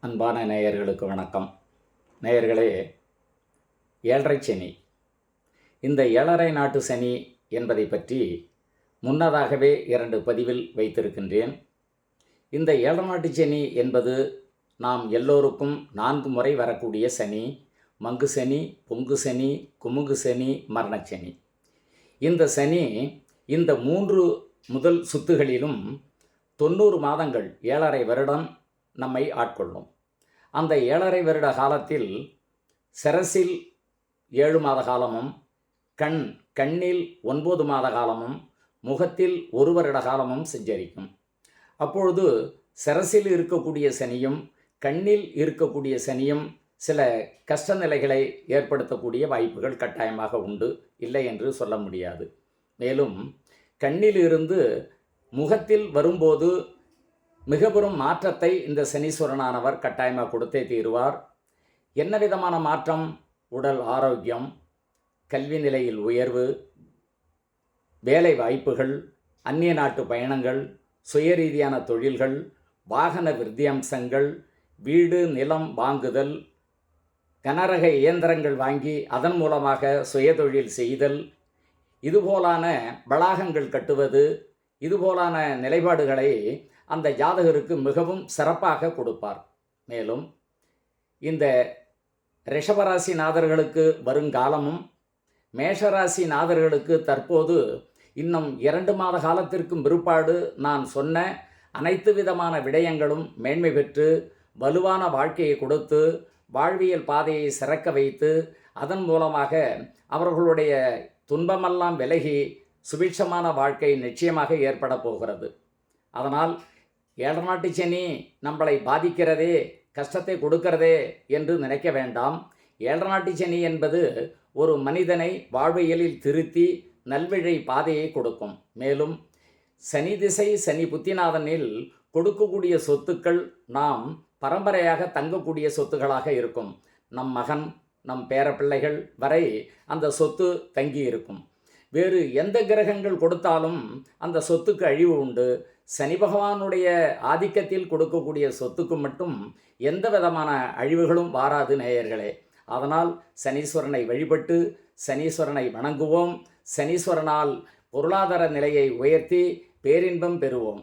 அன்பான நேயர்களுக்கு வணக்கம். நேயர்களே, ஏழரை சனி, இந்த ஏழரை நாட்டு சனி என்பதை பற்றி முன்னதாகவே 2 பதிவில் வைத்திருக்கின்றேன். இந்த ஏழரை நாட்டு சனி என்பது நாம் எல்லோருக்கும் 4 முறை வரக்கூடிய சனி. மங்கு சனி, பொங்கு சனி, குமுகு சனி, மரணச்சனி. இந்த சனி இந்த 3 முதல் சுத்துகளிலும் 90 மாதங்கள் 7.5 வருடம் நம்மை ஆட்கொள்ளும். அந்த 7.5 வருட காலத்தில் சிரசில் 7 மாத காலமும், கண்ணில் 9 மாத காலமும், முகத்தில் 1 வருட காலமும் சஞ்சரிக்கும். அப்பொழுது சிரசில் இருக்கக்கூடிய சனியும் கண்ணில் இருக்கக்கூடிய சனியும் சில கஷ்ட நிலைகளை ஏற்படுத்தக்கூடிய வாய்ப்புகள் கட்டாயமாக உண்டு, இல்லை என்று சொல்ல முடியாது. மேலும் கண்ணில் இருந்து முகத்தில் வரும்போது மிக பெரும் மாற்றத்தை இந்த சனீஸ்வரனானவர் கட்டாயமாக கொடுத்தே தீருவார். என்ன விதமான மாற்றம்? உடல் ஆரோக்கியம், கல்வி நிலையில் உயர்வு, வேலை வாய்ப்புகள், அந்நிய நாட்டு பயணங்கள், சுயரீதியான தொழில்கள், வாகன விருத்தியம்சங்கள், வீடு நிலம் வாங்குதல், கனரக இயந்திரங்கள் வாங்கி அதன் மூலமாக சுயதொழில் செய்தல், இதுபோலான வளாகங்கள் கட்டுவது, இதுபோலான நிலைப்பாடுகளை அந்த ஜாதகருக்கு மிகவும் சிறப்பாக கொடுப்பார். மேலும் இந்த ரிஷபராசி நாதர்களுக்கு வருங்காலமும், மேஷராசி நாதர்களுக்கு தற்போது இன்னும் 2 மாத காலத்திற்கும் பிற்பாடு நான் சொன்ன அனைத்து விதமான விடயங்களும் மேன்மை பெற்று வலுவான வாழ்க்கையை கொடுத்து வாழ்வியல் பாதையை சிறக்க வைத்து அதன் மூலமாக அவர்களுடைய துன்பமெல்லாம் விலகி சுபிட்சமான வாழ்க்கை நிச்சயமாக ஏற்பட போகிறது. அதனால் 7 நாட்டு சனி நம்மளை பாதிக்கிறதே, கஷ்டத்தை கொடுக்கிறதே என்று நினைக்க வேண்டாம். 7 நாட்டு சனி என்பது ஒரு மனிதனை வாழ்வியலில் திருத்தி நல்வழி பாதையை கொடுக்கும். மேலும் சனி திசை சனி புத்திநாதனில் கொடுக்கக்கூடிய சொத்துக்கள் நாம் பரம்பரையாக தங்கக்கூடிய சொத்துக்களாக இருக்கும். நம் மகன், நம் பேரப்பிள்ளைகள் வரை அந்த சொத்து தங்கி இருக்கும். வேறு எந்த கிரகங்கள் கொடுத்தாலும் அந்த சொத்துக்கு அழிவு உண்டு. சனி பகவானுடைய ஆதிக்கத்தில் கொடுக்கக்கூடிய சொத்துக்கு மட்டும் எந்த விதமான அழிவுகளும் வாராது நேயர்களே. அதனால் சனீஸ்வரனை வழிபட்டு சனீஸ்வரனை வணங்குவோம். சனீஸ்வரனால் பொருளாதார நிலையை உயர்த்தி பேரின்பம் பெறுவோம்.